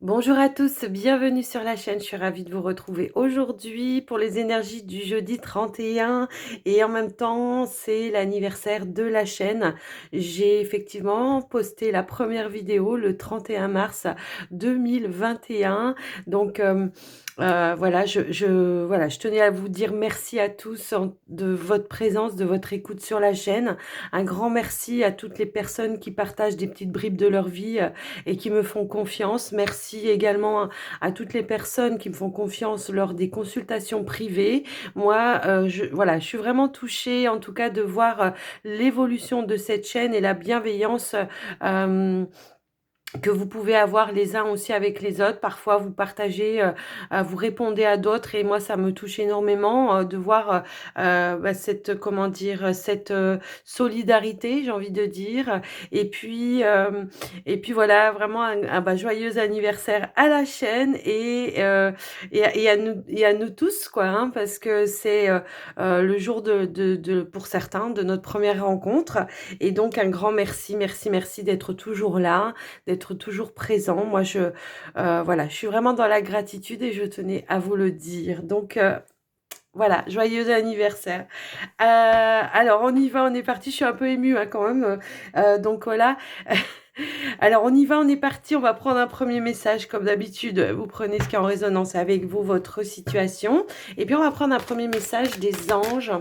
Bonjour à tous, bienvenue sur la chaîne. Je suis ravie de vous retrouver aujourd'hui pour les énergies du jeudi 31 et en même temps, c'est l'anniversaire de la chaîne. J'ai effectivement posté la première vidéo le 31 mars 2021. Donc voilà, voilà, je tenais à vous dire merci à tous de votre présence, de votre écoute sur la chaîne. Un grand merci à toutes les personnes qui partagent des petites bribes de leur vie et qui me font confiance. Merci également à toutes les personnes qui me font confiance lors des consultations privées. Moi, voilà, je suis vraiment touchée en tout cas de voir l'évolution de cette chaîne et la bienveillance que vous pouvez avoir les uns aussi avec les autres. Parfois, vous partagez, vous répondez à d'autres et moi, ça me touche énormément de voir cette, comment dire, cette solidarité, j'ai envie de dire. Et puis voilà, vraiment un joyeux anniversaire à la chaîne et à nous tous, quoi, hein, parce que c'est le jour pour certains, de notre première rencontre. Et donc, un grand merci, merci, merci d'être toujours là, d'être toujours présent. Moi, voilà, je suis vraiment dans la gratitude et je tenais à vous le dire. Donc, voilà, joyeux anniversaire. Alors, on y va, on est parti. Je suis un peu émue hein, quand même. Donc, voilà. Alors, on y va, on est parti. On va prendre un premier message. Comme d'habitude, vous prenez ce qui est en résonance avec vous, votre situation. Et puis, on va prendre un premier message des anges.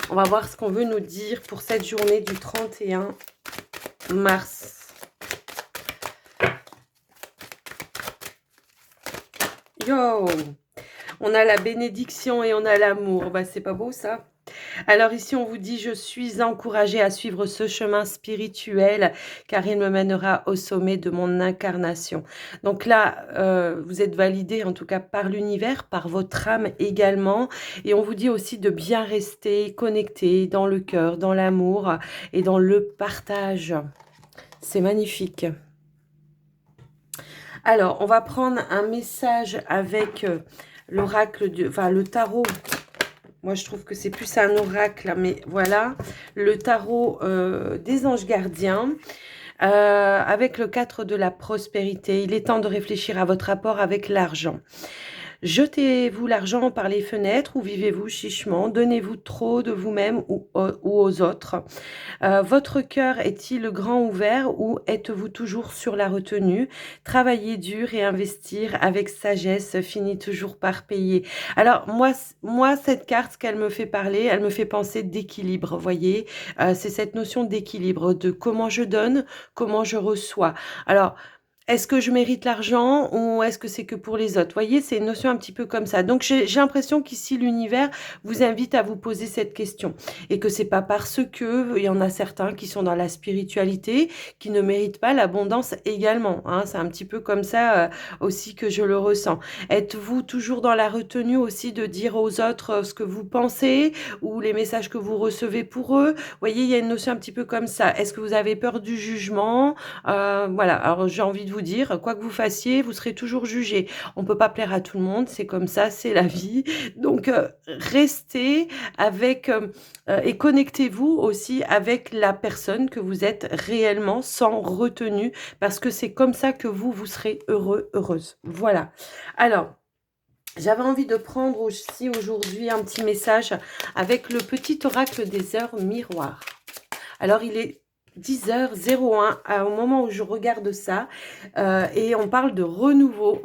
On va voir ce qu'on veut nous dire pour cette journée du 31 mars. Yo! On a la bénédiction et on a l'amour. Bah, c'est pas beau ça? Alors ici, on vous dit, je suis encouragée à suivre ce chemin spirituel car il me mènera au sommet de mon incarnation. Donc là, vous êtes validé en tout cas par l'univers, par votre âme également. Et on vous dit aussi de bien rester connecté dans le cœur, dans l'amour et dans le partage. C'est magnifique. Alors, on va prendre un message avec l'oracle, enfin le tarot. Moi, je trouve que c'est plus un oracle, mais voilà, le tarot des anges gardiens. Avec le 4 de la prospérité, il est temps de réfléchir à votre rapport avec l'argent. Jetez-vous l'argent par les fenêtres ou vivez-vous chichement? Donnez-vous trop de vous-même ou aux autres? Votre cœur est-il grand ouvert ou êtes-vous toujours sur la retenue? Travailler dur et investir avec sagesse finit toujours par payer. Alors moi cette carte, qu'elle me fait parler, elle me fait penser d'équilibre, voyez? C'est cette notion d'équilibre, de comment je donne, comment je reçois. Alors est-ce que je mérite l'argent ou est-ce que c'est que pour les autres? Vous voyez, c'est une notion un petit peu comme ça. Donc, j'ai l'impression qu'ici, l'univers vous invite à vous poser cette question. Et que c'est pas parce que il y en a certains qui sont dans la spiritualité qui ne méritent pas l'abondance également. Hein. C'est un petit peu comme ça aussi que je le ressens. Êtes-vous toujours dans la retenue aussi de dire aux autres ce que vous pensez ou les messages que vous recevez pour eux? Vous voyez, il y a une notion un petit peu comme ça. Est-ce que vous avez peur du jugement? Voilà, alors j'ai envie de vous dire, quoi que vous fassiez, vous serez toujours jugé. On peut pas plaire à tout le monde, c'est comme ça, c'est la vie. Donc, restez avec et connectez-vous aussi avec la personne que vous êtes réellement sans retenue, parce que c'est comme ça que vous serez heureux, heureuse. Voilà. Alors, j'avais envie de prendre aussi aujourd'hui un petit message avec le petit oracle des heures miroirs. Alors, il est 10h01 au moment où je regarde ça et on parle de renouveau.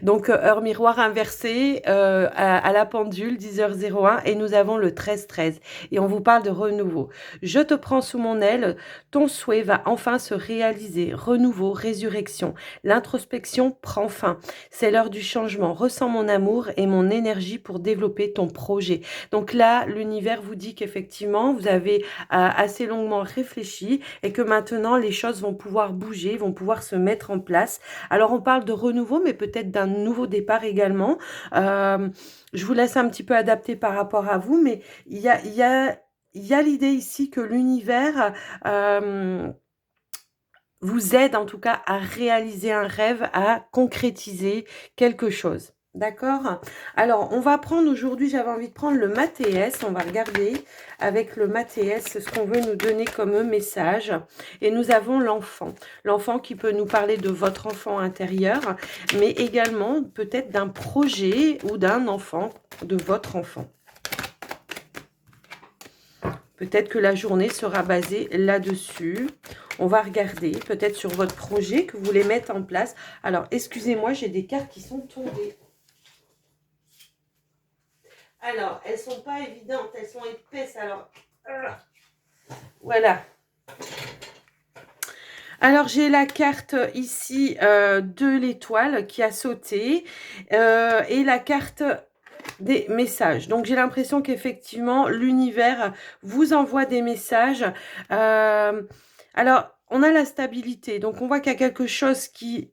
Donc, heure miroir inversée à la pendule, 10h01, et nous avons le 13-13. Et on vous parle de renouveau. Je te prends sous mon aile, ton souhait va enfin se réaliser. Renouveau, résurrection. L'introspection prend fin. C'est l'heure du changement. Ressens mon amour et mon énergie pour développer ton projet. Donc là, l'univers vous dit qu'effectivement, vous avez assez longuement réfléchi et que maintenant, les choses vont pouvoir bouger, vont pouvoir se mettre en place. Alors, on parle de renouveau, mais peut-être d'un nouveau départ également. Je vous laisse un petit peu adapter par rapport à vous, mais il y a l'idée ici que l'univers vous aide en tout cas à réaliser un rêve, à concrétiser quelque chose. D'accord? Alors, on va prendre aujourd'hui, j'avais envie de prendre le Mathéès. On va regarder avec le Mathéès ce qu'on veut nous donner comme message. Et nous avons l'enfant. L'enfant qui peut nous parler de votre enfant intérieur, mais également peut-être d'un projet ou d'un enfant, de votre enfant. Peut-être que la journée sera basée là-dessus. On va regarder peut-être sur votre projet que vous voulez mettre en place. Alors, excusez-moi, j'ai des cartes qui sont tombées. Alors, elles sont pas évidentes, elles sont épaisses. Alors, voilà. Alors, j'ai la carte ici de l'étoile qui a sauté et la carte des messages. Donc, j'ai l'impression qu'effectivement, l'univers vous envoie des messages. Alors, on a la stabilité. Donc, on voit qu'il y a quelque chose qui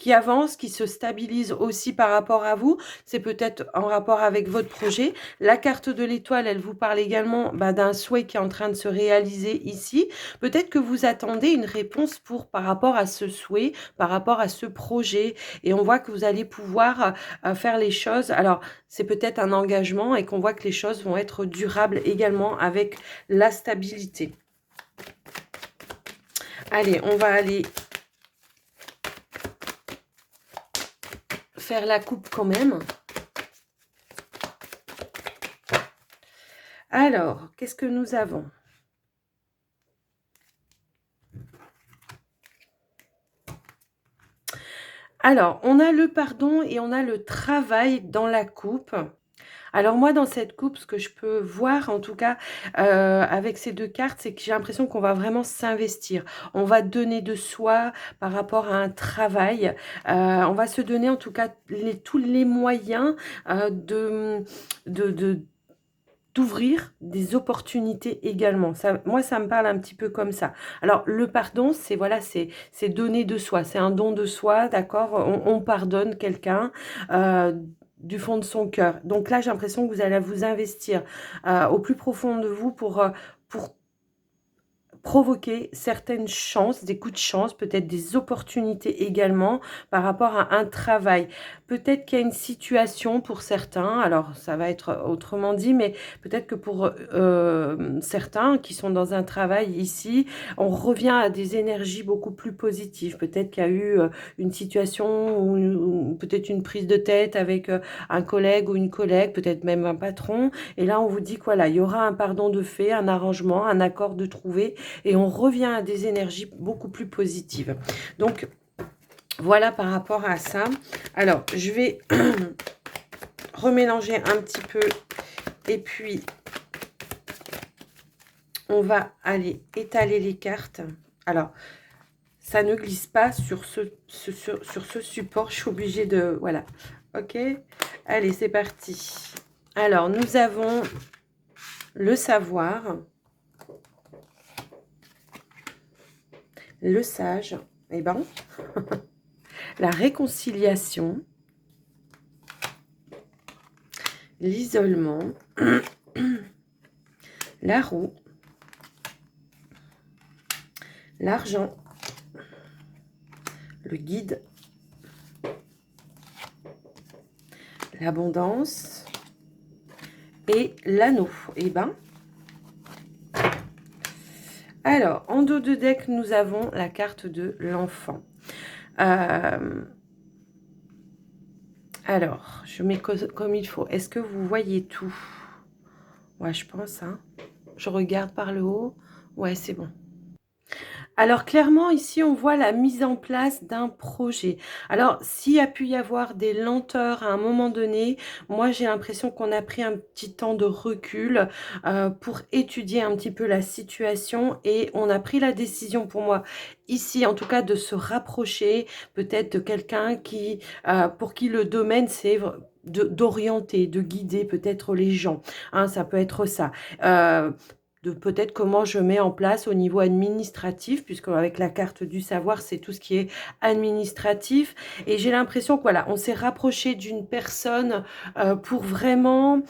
avance, qui se stabilise aussi par rapport à vous. C'est peut-être en rapport avec votre projet. La carte de l'étoile, elle vous parle également d'un souhait qui est en train de se réaliser ici. Peut-être que vous attendez une réponse par rapport à ce souhait, par rapport à ce projet. Et on voit que vous allez pouvoir faire les choses. Alors, c'est peut-être un engagement et qu'on voit que les choses vont être durables également avec la stabilité. Allez, on va aller faire la coupe quand même. Alors, qu'est-ce que nous avons? Alors, on a le pardon et on a le travail dans la coupe. Alors moi, dans cette coupe, ce que je peux voir, en tout cas, avec ces deux cartes, c'est que j'ai l'impression qu'on va vraiment s'investir. On va donner de soi par rapport à un travail. On va se donner, en tout cas, tous les moyens d'ouvrir des opportunités également. Ça, moi, ça me parle un petit peu comme ça. Alors, le pardon, c'est voilà, c'est donner de soi, c'est un don de soi, d'accord? On pardonne quelqu'un du fond de son cœur. Donc là, j'ai l'impression que vous allez vous investir au plus profond de vous pour provoquer certaines chances, des coups de chance, peut-être des opportunités également par rapport à un travail. Peut-être qu'il y a une situation pour certains, alors ça va être autrement dit, mais peut-être que pour certains qui sont dans un travail ici, on revient à des énergies beaucoup plus positives. Peut-être qu'il y a eu une situation ou peut-être une prise de tête avec un collègue ou une collègue, peut-être même un patron, et là on vous dit que voilà, il y aura un pardon de fait, un arrangement, un accord de trouver, et on revient à des énergies beaucoup plus positives. Donc, voilà par rapport à ça. Alors, je vais remélanger un petit peu et puis on va aller étaler les cartes. Alors, ça ne glisse pas sur ce support. Je suis obligée de... Voilà. Ok. Allez, c'est parti. Alors, nous avons le savoir. Le sage, eh ben, la réconciliation, l'isolement, la roue, l'argent, le guide, l'abondance et l'anneau. Eh ben, alors, en dos de deck, nous avons la carte de l'enfant. Alors, je mets comme il faut. Est-ce que vous voyez tout? Ouais, je pense, hein. Je regarde par le haut. Ouais, c'est bon. Alors clairement, ici, on voit la mise en place d'un projet. Alors, s'il y a pu y avoir des lenteurs à un moment donné, moi, j'ai l'impression qu'on a pris un petit temps de recul pour étudier un petit peu la situation et on a pris la décision pour moi, ici, en tout cas, de se rapprocher peut-être de quelqu'un pour qui le domaine, c'est d'orienter, de guider peut-être les gens. Hein, ça peut être ça. De peut-être comment je mets en place au niveau administratif, puisque avec la carte du savoir, c'est tout ce qui est administratif. Et j'ai l'impression que voilà, on s'est rapproché d'une personne pour vraiment,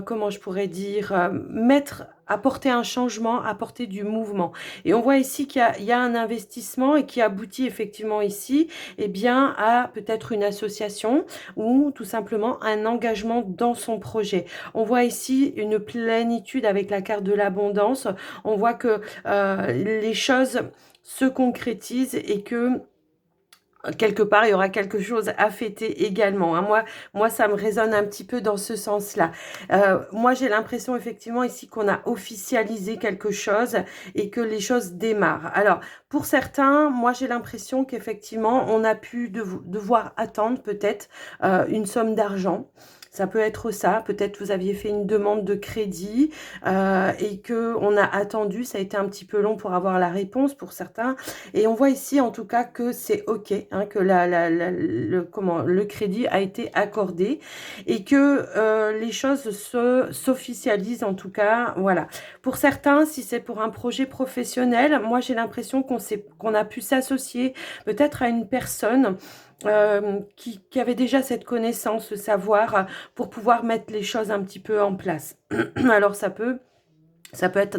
comment je pourrais dire, mettre apporter un changement, apporter du mouvement. Et on voit ici qu'il y a un investissement et qui aboutit effectivement ici, eh bien, à peut-être une association ou tout simplement un engagement dans son projet. On voit ici une plénitude avec la carte de l'abondance. On voit que les choses se concrétisent et que quelque part, il y aura quelque chose à fêter également. Hein. Moi, ça me résonne un petit peu dans ce sens-là. Moi, j'ai l'impression effectivement ici qu'on a officialisé quelque chose et que les choses démarrent. Alors, pour certains, moi, j'ai l'impression qu'effectivement, on a pu devoir attendre peut-être une somme d'argent. Ça peut être ça, peut-être vous aviez fait une demande de crédit et que on a attendu, ça a été un petit peu long pour avoir la réponse pour certains. Et on voit ici en tout cas que c'est OK, hein, que le crédit a été accordé et que les choses s'officialisent en tout cas. Voilà. Pour certains, si c'est pour un projet professionnel, moi j'ai l'impression qu'on a pu s'associer peut-être à une personne qui avait déjà cette connaissance, ce savoir, pour pouvoir mettre les choses un petit peu en place. Alors ça peut être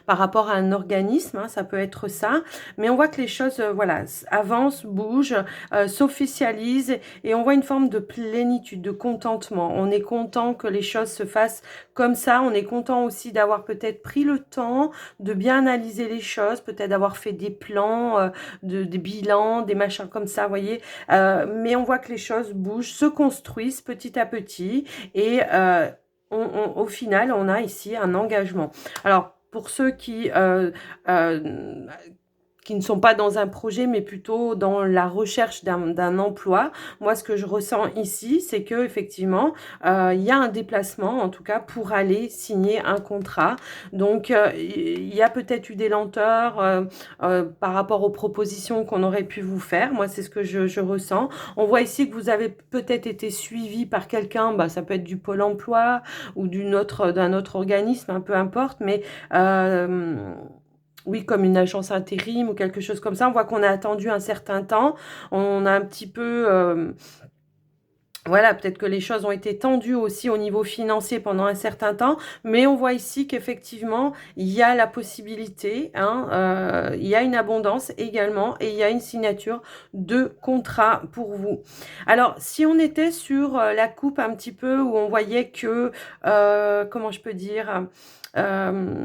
par rapport à un organisme, hein, ça peut être ça, mais on voit que les choses voilà, avancent, bougent, s'officialisent et on voit une forme de plénitude, de contentement. On est content que les choses se fassent comme ça, on est content aussi d'avoir peut-être pris le temps de bien analyser les choses, peut-être d'avoir fait des plans, des bilans, des machins comme ça, vous voyez. Mais on voit que les choses bougent, se construisent petit à petit et au final, on a ici un engagement. Alors, pour ceux qui ne sont pas dans un projet, mais plutôt dans la recherche d'un emploi. Moi, ce que je ressens ici, c'est que effectivement, il y a un déplacement, en tout cas, pour aller signer un contrat. Donc, il y a peut-être eu des lenteurs par rapport aux propositions qu'on aurait pu vous faire. Moi, c'est ce que je ressens. On voit ici que vous avez peut-être été suivi par quelqu'un, bah, ça peut être du Pôle emploi ou d'un autre organisme, hein, peu importe, mais oui, comme une agence intérim ou quelque chose comme ça. On voit qu'on a attendu un certain temps. On a un petit peu... voilà, peut-être que les choses ont été tendues aussi au niveau financier pendant un certain temps, mais on voit ici qu'effectivement, il y a la possibilité, hein, il y a une abondance également et il y a une signature de contrat pour vous. Alors, si on était sur la coupe un petit peu où on voyait que, comment je peux dire, euh,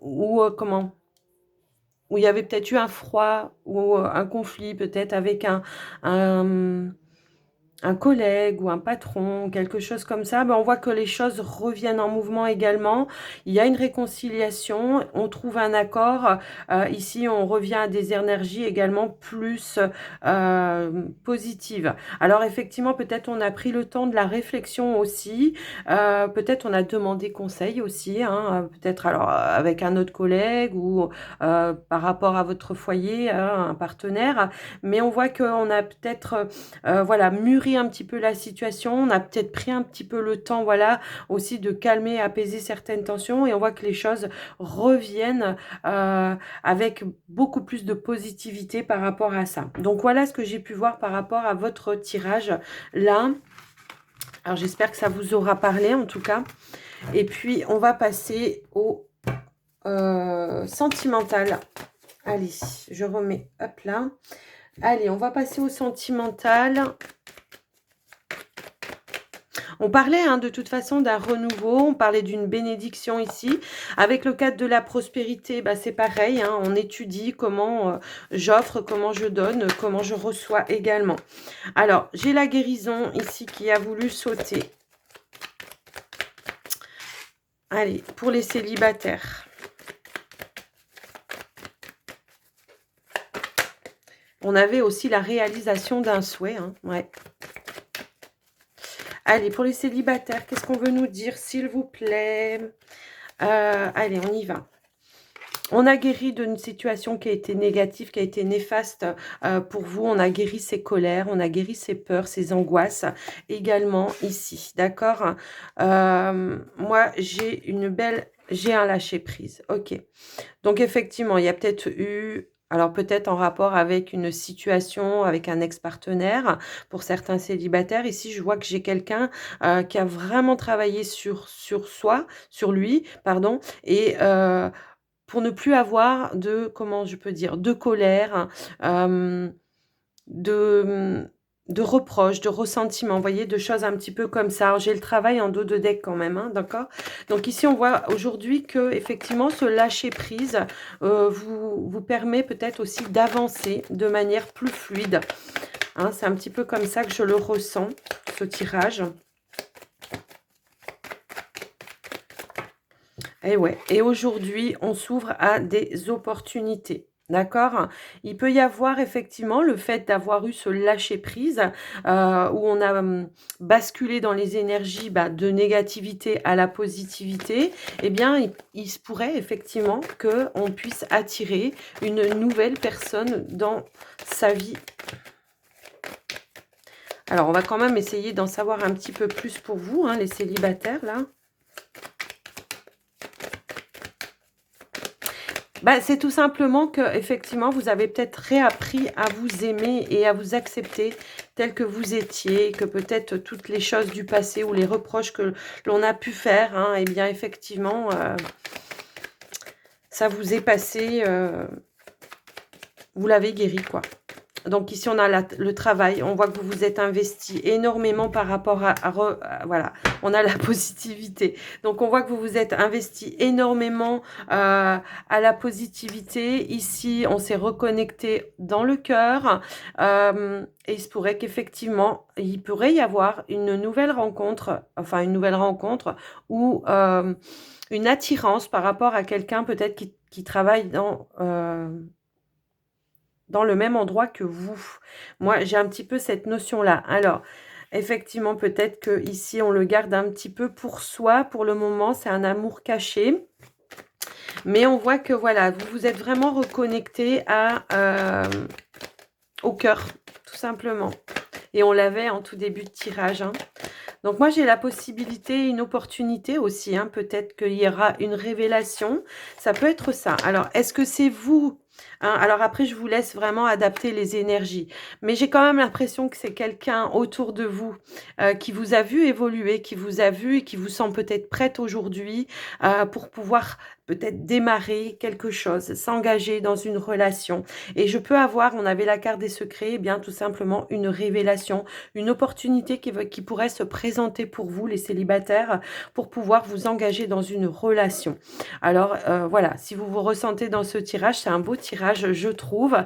ou comment où il y avait peut-être eu un froid ou un conflit peut-être avec un, un collègue ou un patron, quelque chose comme ça, ben on voit que les choses reviennent en mouvement également. Il y a une réconciliation, on trouve un accord. Ici, on revient à des énergies également plus positives. Alors effectivement, peut-être on a pris le temps de la réflexion aussi. Peut-être on a demandé conseil aussi, hein, peut-être alors avec un autre collègue ou par rapport à votre foyer, hein, un partenaire. Mais on voit qu'on a peut-être voilà, mûri un petit peu la situation. On a peut-être pris un petit peu le temps, voilà, aussi de calmer, apaiser certaines tensions. Et on voit que les choses reviennent avec beaucoup plus de positivité par rapport à ça. Donc voilà ce que j'ai pu voir par rapport à votre tirage là. Alors j'espère que ça vous aura parlé en tout cas. Et puis on va passer au sentimental. Allez, je remets, hop là. Allez, on va passer au sentimental. On parlait hein, de toute façon d'un renouveau, on parlait d'une bénédiction ici. Avec le cadre de la prospérité, bah, c'est pareil, hein, on étudie comment j'offre, comment je donne, comment je reçois également. Alors, j'ai la guérison ici qui a voulu sauter. Allez, pour les célibataires. On avait aussi la réalisation d'un souhait, hein, ouais. Allez, pour les célibataires, qu'est-ce qu'on veut nous dire, s'il vous plaît? Allez, on y va. On a guéri d'une situation qui a été négative, qui a été néfaste pour vous. On a guéri ses colères, on a guéri ses peurs, ses angoisses également ici. D'accord. Moi, j'ai un lâcher-prise. Ok. Donc, effectivement, il y a peut-être eu Alors peut-être en rapport avec une situation, avec un ex-partenaire. Pour certains célibataires, ici, je vois que j'ai quelqu'un, qui a vraiment travaillé sur lui, pardon et pour ne plus avoir de comment je peux dire? De colère, hem, de, de reproches, de ressentiments, vous voyez? De choses un petit peu comme ça. Alors j'ai le travail en dos de deck quand même, hein, d'accord? Donc ici, on voit aujourd'hui que effectivement ce lâcher prise, vous permet peut-être aussi d'avancer de manière plus fluide, hein. C'est un petit peu comme ça que je le ressens, ce tirage. Et ouais, et aujourd'hui, on s'ouvre à des opportunités. D'accord? Il peut y avoir effectivement le fait d'avoir eu ce lâcher prise, où on a, basculé dans les énergies, bah, de négativité à la positivité. Eh bien, il se pourrait effectivement qu'on puisse attirer une nouvelle personne dans sa vie. Alors, on va quand même essayer d'en savoir un petit peu plus pour vous, hein, les célibataires, là. Bah, c'est tout simplement que effectivement vous avez peut-être réappris à vous aimer et à vous accepter tel que vous étiez, que peut-être toutes les choses du passé ou les reproches que l'on a pu faire, hein, eh bien effectivement, ça vous est passé, vous l'avez guéri, quoi. Donc ici, on a le travail. On voit que vous vous êtes investi énormément par rapport voilà, on a la positivité. Donc, on voit que vous vous êtes investi énormément à la positivité. Ici, on s'est reconnecté dans le cœur. Et il se pourrait qu'effectivement, il pourrait y avoir une nouvelle rencontre, enfin une nouvelle rencontre ou une attirance par rapport à quelqu'un peut-être qui travaille dans le même endroit que vous. Moi, j'ai un petit peu cette notion-là. Alors, effectivement, peut-être que ici on le garde un petit peu pour soi. Pour le moment, c'est un amour caché. Mais on voit que, voilà, vous vous êtes vraiment reconnecté au cœur, tout simplement. Et on l'avait en tout début de tirage, hein. Donc moi, j'ai la possibilité, une opportunité aussi, hein. Peut-être qu'il y aura une révélation. Ça peut être ça. Alors, est-ce que c'est vous, hein? Alors après, je vous laisse vraiment adapter les énergies. Mais j'ai quand même l'impression que c'est quelqu'un autour de vous qui vous a vu évoluer, qui vous a vu et qui vous sent peut-être prête aujourd'hui pour pouvoir peut-être démarrer quelque chose, s'engager dans une relation. Et je peux avoir, on avait la carte des secrets, eh bien tout simplement une révélation, une opportunité qui pourrait se présenter pour vous, les célibataires, pour pouvoir vous engager dans une relation. Alors voilà, si vous vous ressentez dans ce tirage, c'est un beau tirage, je trouve.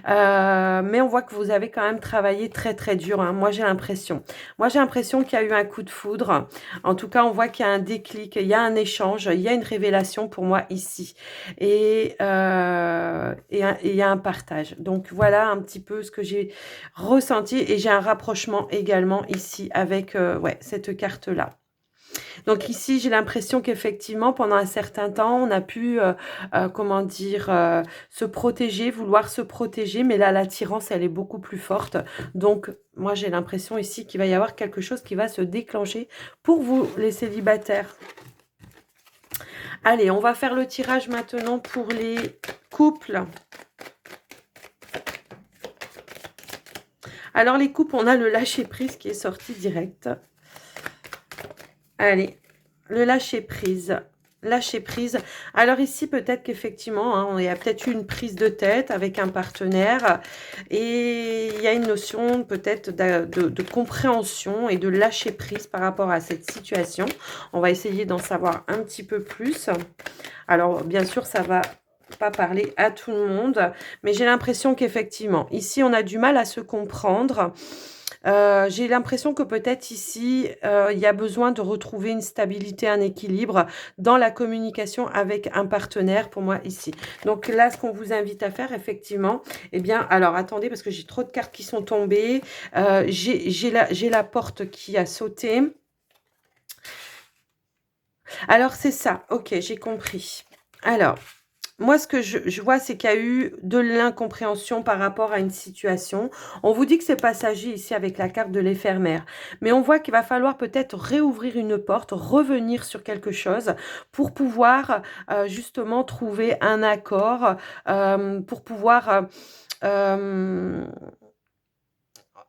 Mais on voit que vous avez quand même travaillé très très dur, hein. Moi j'ai l'impression. Moi j'ai l'impression qu'il y a eu un coup de foudre. En tout cas, on voit qu'il y a un déclic, il y a un échange, il y a une révélation pour moi ici. Et il y a un partage. Donc voilà un petit peu ce que j'ai ressenti. Et j'ai un rapprochement également ici avec ouais, cette carte-là. Donc ici, j'ai l'impression qu'effectivement, pendant un certain temps, on a pu, comment dire, se protéger, vouloir se protéger. Mais là, l'attirance, elle est beaucoup plus forte. Donc, moi, j'ai l'impression ici qu'il va y avoir quelque chose qui va se déclencher pour vous, les célibataires. Allez, on va faire le tirage maintenant pour les couples. Alors, les couples, on a le lâcher-prise qui est sorti direct. Allez, le lâcher-prise. Lâcher prise. Alors ici, peut-être qu'effectivement, hein, il y a peut-être eu une prise de tête avec un partenaire et il y a une notion peut-être de compréhension et de lâcher prise par rapport à cette situation. On va essayer d'en savoir un petit peu plus. Alors, bien sûr, ça va pas parler à tout le monde, mais j'ai l'impression qu'effectivement, ici, on a du mal à se comprendre. J'ai l'impression que peut-être ici, il y a besoin de retrouver une stabilité, un équilibre dans la communication avec un partenaire pour moi ici. Donc là, ce qu'on vous invite à faire effectivement, eh bien, alors attendez parce que j'ai trop de cartes qui sont tombées. J'ai la porte qui a sauté. Alors c'est ça, ok, j'ai compris. Alors, moi, ce que je vois, c'est qu'il y a eu de l'incompréhension par rapport à une situation. On vous dit que c'est passager ici avec la carte de l'éphémère. Mais on voit qu'il va falloir peut-être réouvrir une porte, revenir sur quelque chose pour pouvoir justement trouver un accord, pour pouvoir... euh,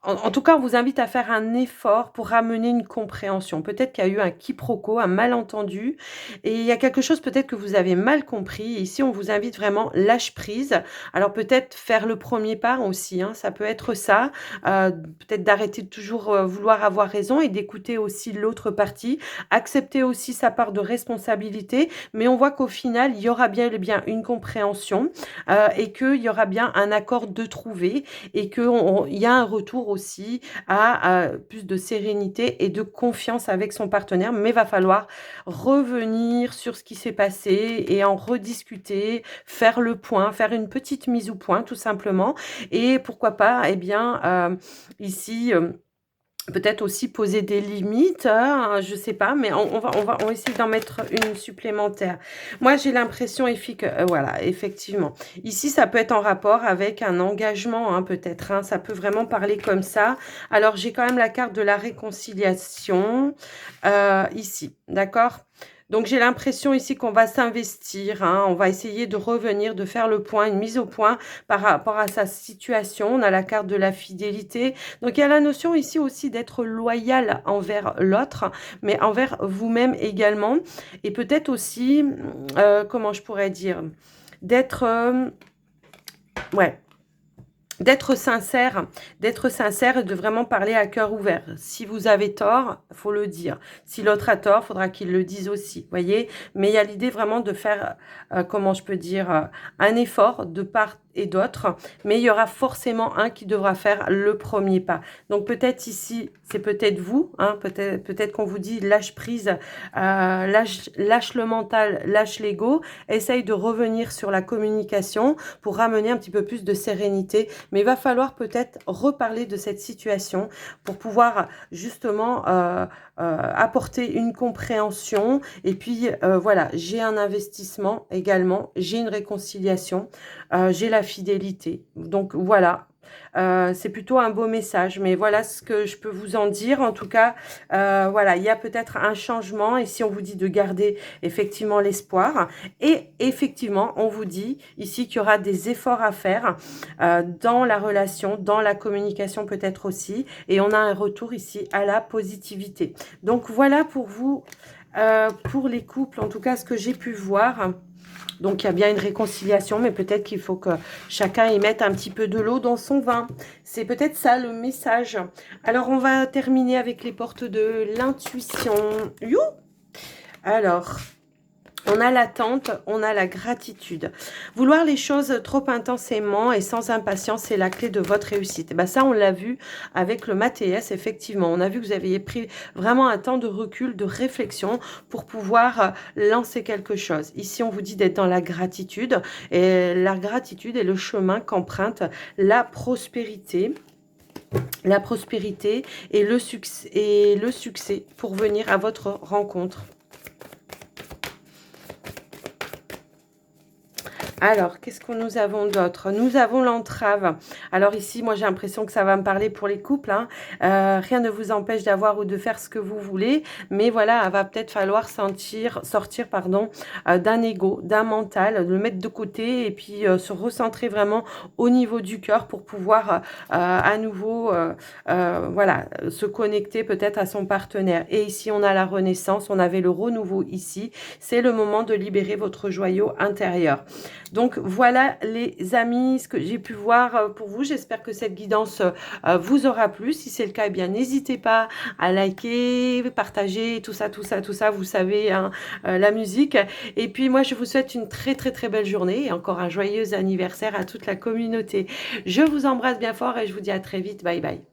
en tout cas, on vous invite à faire un effort pour ramener une compréhension. Peut-être qu'il y a eu un quiproquo, un malentendu, et il y a quelque chose peut-être que vous avez mal compris. Ici, on vous invite vraiment lâche prise. Alors peut-être faire le premier pas aussi, hein, ça peut être ça. Peut-être d'arrêter de toujours vouloir avoir raison et d'écouter aussi l'autre partie. Accepter aussi sa part de responsabilité, mais on voit qu'au final, il y aura bien et bien une compréhension et qu'il y aura bien un accord de trouver et qu'il y a un retour aussi à plus de sérénité et de confiance avec son partenaire, mais va falloir revenir sur ce qui s'est passé et en rediscuter, faire le point, faire une petite mise au point tout simplement, et pourquoi pas, eh bien, ici... peut-être aussi poser des limites, hein, je sais pas, mais on va essayer d'en mettre une supplémentaire. Moi, j'ai l'impression, Effie, que, voilà, effectivement, ici, ça peut être en rapport avec un engagement, hein, peut-être, hein, ça peut vraiment parler comme ça. Alors, j'ai quand même la carte de la réconciliation, ici, d'accord? Donc, j'ai l'impression ici qu'on va s'investir, hein, on va essayer de revenir, de faire le point, une mise au point par rapport à sa situation. On a la carte de la fidélité. Donc, il y a la notion ici aussi d'être loyal envers l'autre, mais envers vous-même également. Et peut-être aussi, comment je pourrais dire, d'être... ouais, d'être sincère et de vraiment parler à cœur ouvert. Si vous avez tort, faut le dire. Si l'autre a tort, faudra qu'il le dise aussi, voyez. Mais il y a l'idée vraiment de faire, comment je peux dire, un effort de part et d'autre, mais il y aura forcément un qui devra faire le premier pas. Donc peut-être ici, c'est peut-être vous, hein, peut-être qu'on vous dit lâche prise, lâche le mental, lâche l'ego, essaye de revenir sur la communication pour ramener un petit peu plus de sérénité, mais il va falloir peut-être reparler de cette situation pour pouvoir justement apporter une compréhension, et puis voilà, j'ai un investissement également, j'ai une réconciliation, j'ai la fidélité. Donc voilà, c'est plutôt un beau message, mais voilà ce que je peux vous en dire. En tout cas, voilà, il y a peut-être un changement, et si on vous dit de garder effectivement l'espoir, et effectivement, on vous dit ici qu'il y aura des efforts à faire dans la relation, dans la communication peut-être aussi, et on a un retour ici à la positivité. Donc voilà pour vous, pour les couples, en tout cas ce que j'ai pu voir. Donc, il y a bien une réconciliation, mais peut-être qu'il faut que chacun y mette un petit peu de l'eau dans son vin. C'est peut-être ça le message. Alors, on va terminer avec les portes de l'intuition. You. Alors... on a l'attente, on a la gratitude. Vouloir les choses trop intensément et sans impatience, c'est la clé de votre réussite. Et ben ça, on l'a vu avec le Mathias, effectivement. On a vu que vous aviez pris vraiment un temps de recul, de réflexion pour pouvoir lancer quelque chose. Ici, on vous dit d'être dans la gratitude. Et la gratitude est le chemin qu'emprunte la prospérité. La prospérité et le succès pour venir à votre rencontre. Alors, qu'est-ce que nous avons d'autre? Nous avons l'entrave. Alors ici, moi, j'ai l'impression que ça va me parler pour les couples, hein. Rien ne vous empêche d'avoir ou de faire ce que vous voulez. Mais voilà, il va peut-être falloir sortir d'un ego, d'un mental, le mettre de côté et puis se recentrer vraiment au niveau du cœur pour pouvoir à nouveau voilà, se connecter peut-être à son partenaire. Et ici, on a la renaissance, on avait le renouveau ici. C'est le moment de libérer votre joyau intérieur. Donc voilà les amis, ce que j'ai pu voir pour vous. J'espère que cette guidance vous aura plu. Si c'est le cas, eh bien n'hésitez pas à liker, partager, tout ça. Vous savez, hein, la musique. Et puis moi, je vous souhaite une très belle journée et encore un joyeux anniversaire à toute la communauté. Je vous embrasse bien fort et je vous dis à très vite. Bye bye.